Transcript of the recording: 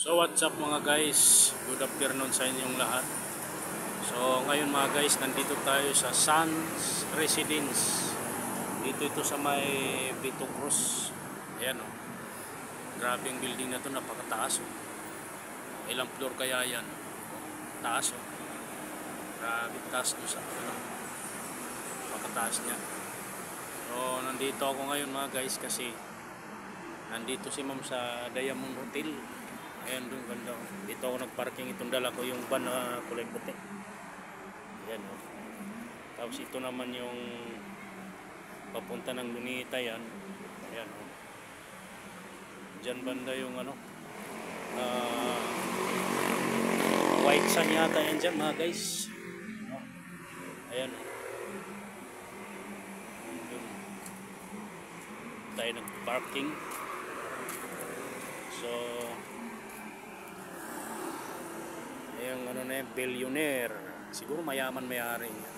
So what's up mga guys, good afternoon sa inyong lahat. So ngayon mga guys, nandito tayo sa Sun's Residence. Dito ito sa may Vito Cruz. Ayan o, grabe yung building na to, napakataas o. Ilang floor kaya yan? Taas o, grabe taas to sa napakataas niya. So nandito ako ngayon mga guys kasi nandito si ma'am sa Diamond Hotel. Ayan doon ganda. Dito ako nagparking, itong dala ko yung van na kulay puti. Ayan o. Tapos ito naman yung papunta ng Lunita yan. Ayan o. Diyan banda yung ano, White Sun yata yan dyan mga guys. Ayan o. Doon tayo nagparking. So yung ano na yan, billionaire, siguro mayaman may-ari niya.